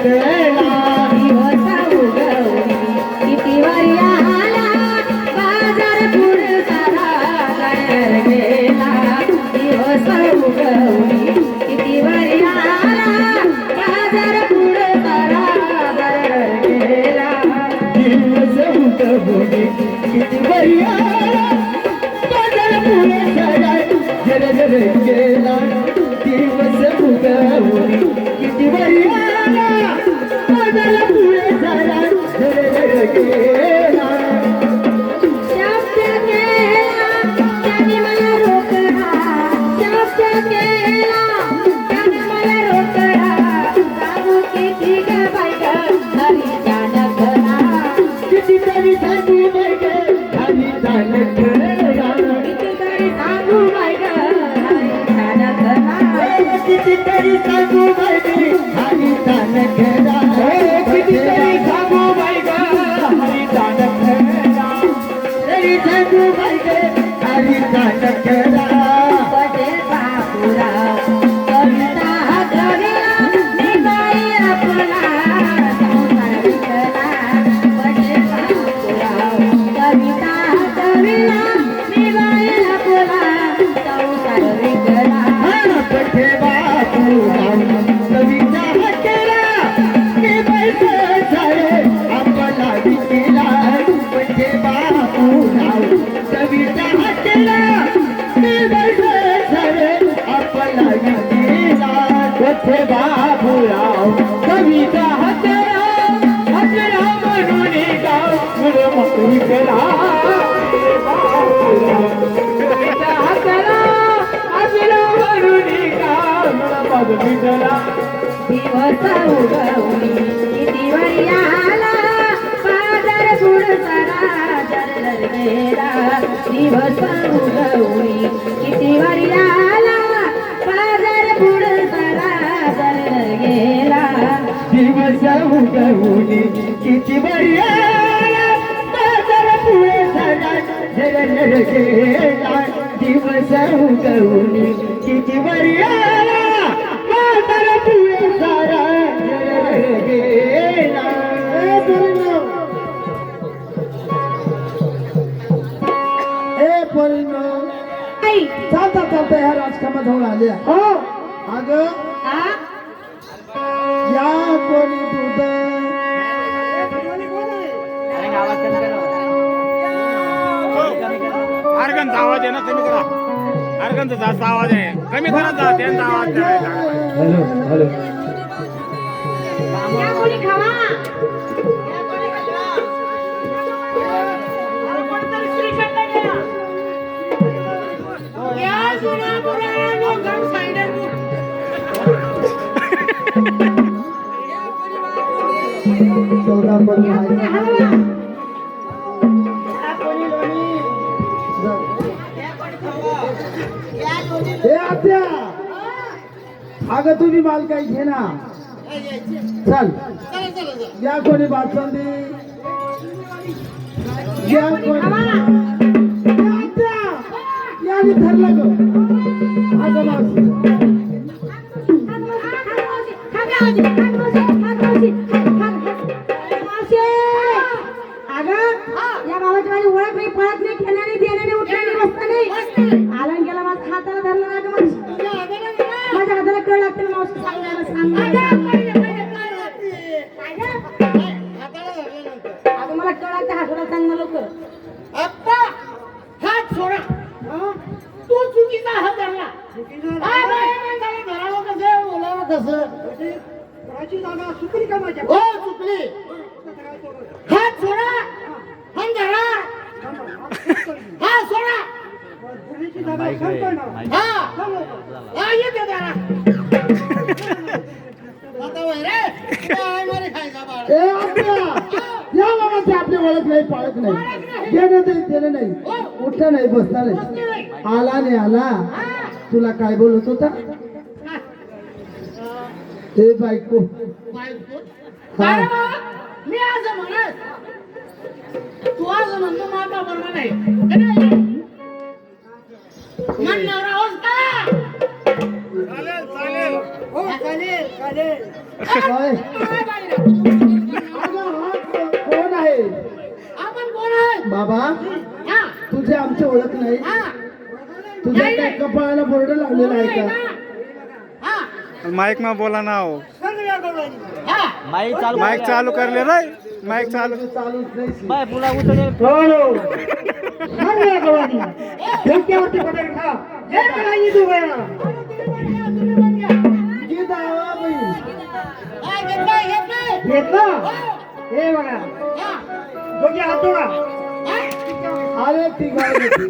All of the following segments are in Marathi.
केला दिवस उगवली किती वारी आला बाजार पुढे सारा गाड्यावर गेला दिवस उगवली किती वारी आला बाजार पुढे सारा गाड्यावर गेला दिवस उगवली किती वारी आला बाजार पुढे सारा गाड्यावर गेला दिवस उगवली किती वारी आला बाजार पुढे सारा गाड्यावर गेला शब्द केला त्याने मला रोकडा शब्द केला त्याने मला रोकडा सांगू किती ग बाई ग हरीच्या नखरा कितीतरी सांगू बाई ग हरीचा नखरा कितीतरी सांगू बाई ग हरीच्या नखरा कितीतरी सांगू बाई ग हरीचा नखरा कितीतरी सांगू बाई ग हरीचा नखरा तरी सांगू बाई ग हरीचा नखरा पटेल बापूराव कविता कविला मी बाई आपला संसार विकला पटेल बापूराव कविता कविला मी बाई आपला संसार विकला पठे बापू कविता केला मी पैसे सारे आपला विकेला पठे बापू कविता केला मी पैसे सारे आपला विकेला पठे बापूराव कविता केला हजरा म्हणून गाव विकेला कविता केला हजरा म्हणून गाव विकेला दिवस उगवली किती वारी आला बाजार पुढ सारा जरजर गेला दिवस उगवली किती वारी आला बाजार पुढ सारा जरजर गेला दिवस उगवली किती बरी आला बाजार पुढे सारा झरझर गेला दिवस उगवली किती बरी आला बाजार पुढे सारा झरझर गेला आई चालता चालता ह्या राजकामात होऊन आल्या हो अगं आ या कोणी दूध अर्गनचा आवाज आहे ना कमी करा अर्गनचा जास्त आवाज आहे कमी करा त्यांचा आवाज हॅलो हॅलो या कोणी खावा चौदा पण हे आत्या अगं तुम्ही माल काही घे ना चल या कोणी बासुंदी या कोणी आत्या याने ठरलं ग अगं मावशी या बाबाची माझी ओळख नाही पळत नाही खेळण्याने देण्याने उठण्याने बसता नाही आला गेला माझ्या हाताला धरलं ना माझ्या हाताला कळ लागते ना मावशी सांगायला अगं मला कळ लागते हाताला सांग ना लवकर हात सोडा तू चुकीचा हात धरला धरावं कसं बोलावं कसं जागा चुकली का माझ्या हो चुकली हात सोडा हात धरा हा सोडा हा येते जरा आता वय रे काय मारे खायचा बाळ ए आत्या या बाबाची आपली ओळख नाही पाळत नाही घेणं नाही देणं नाही उठलं नाही बसणार नाही आला नाही आला तुला काय बोलत होता ए बायको हा मी आज म्हणत तू आज म्हणतो माझा बरोबर नाही मन नवरा होस का चालेल चालेल हो चालेल चालेल काय? काय बाबा हा तुझी आमची ओळख नाही हा तुझ्या काय कपाळाला बोर्ड लावलेला आहे का हा माईक मा बोला ना हो. सगळ्या गवळणी हा माईक चालू करले रे माईक चालू चालूच नाही हो सगळ्या गवळणी डोक्यावरती पदर ठेव जय करायची तू वेळा गीत आवा बाई. हा घेतलं हे बघा दोघे हात जोडा अरे ती गाय होती.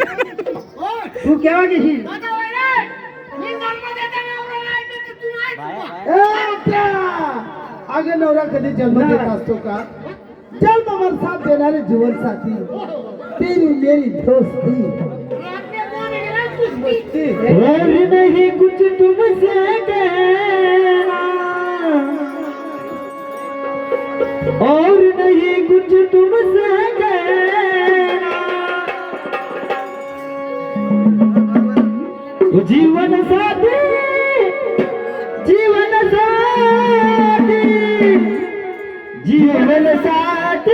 तू केव्हा घेशील ए, त्या! अगं नवरा कधी जन्म देत असतो का जन्मावर साथ देणारे जीवन साथी तेरी मेरी दोस्ती और नहीं कुछ तुमसे कहना और नहीं कुछ तुमसे कहना जीवन साथी जीवन साथी जीवन साथ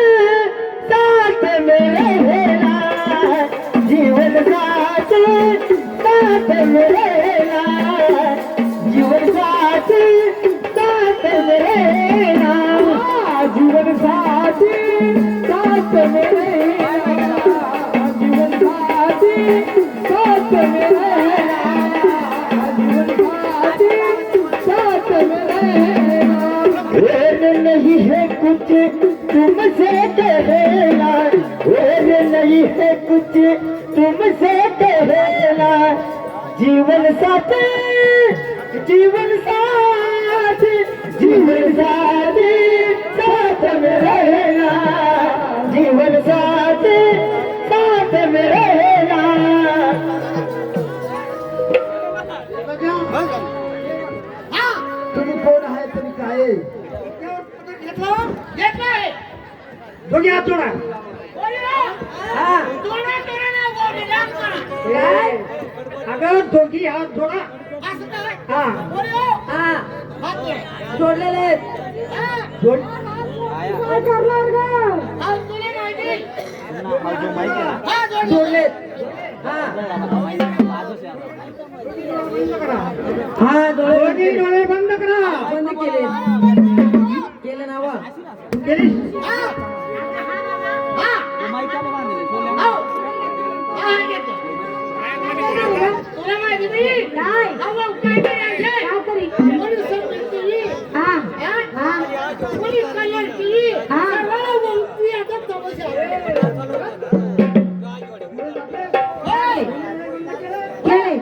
साथ मेरे रहना जीवन साथ साथ मेरे रहना जीवन साथ साथ मेरे रहना जीवन साथ साथ मेरे रहना जीवन साथ साथ मेरे रहना जीवन साथ साथ मेरे रहना और नहीं है कुछ तुमसे कहना और नहीं है कुछ तुमसे कहना जीवन साथ जीवन साथ जीवन साथ साथ में रहना जीवन साथ साथ में रहना तुम्ही कोण आहे तरी काय आहे? दोघे हात जोडा अगं दोघी हात जोडा हा जोडलेले जोड जोडले हा दोघी डोळे बंद करा बंद केले केले ना वा केलीस? तुला माहिती नाही? काय अहो, काय करायचे? काय करी पोलीस संपर्क केली. हा हा? हा पोलीस कल्याण केली. हा. सर्वांना बोलती आता तमाशा. होय. केले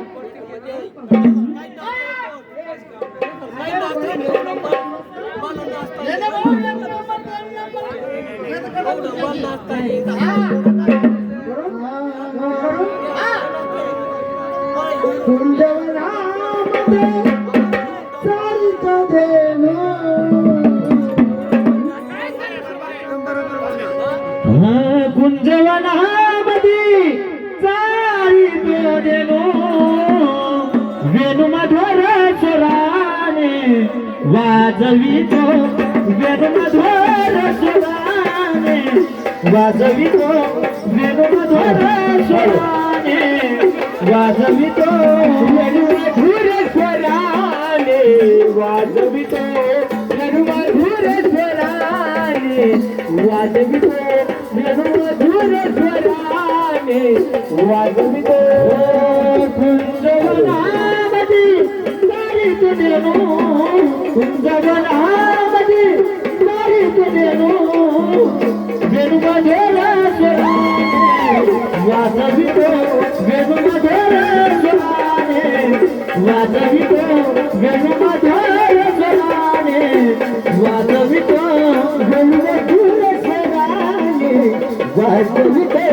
याला बोल, याला बोल, याला बोल. हा. कुंजवनामध्ये चालत धेनु. कुंजवनामध्ये चाली देनो वेणू मधुर स्वराने वाजवितो वेणू मधुर स्वराने वाजवितो वेणू मधुर स्वराने वाजवितो वेणू मधुर स्वराने वाजवितो वेणू मधुर स्वराने वाजवितो वेणू मधुर स्वराने वाजवितो कुंजवनामध्ये चालित देनो कुंजवनामध्ये चालित देनो वेणू मधुर स्वराने वाजवितो वेणू मधुर स्वराने वाजवितो वेणू मधुर स्वराने वाजवितो वेणू मधुर स्वराने वाजवितो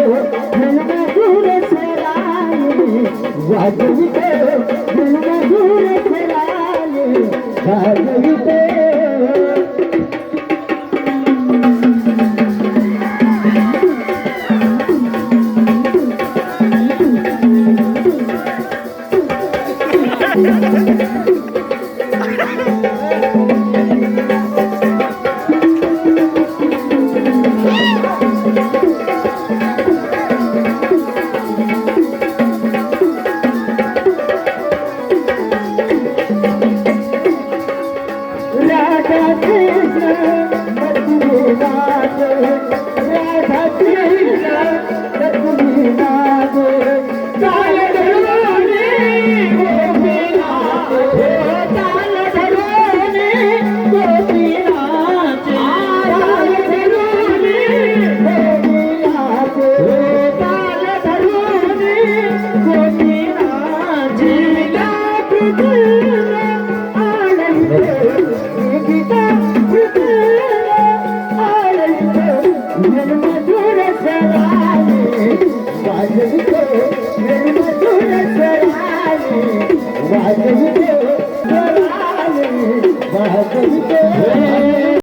वेणू मधुर स्वराने वाजवितो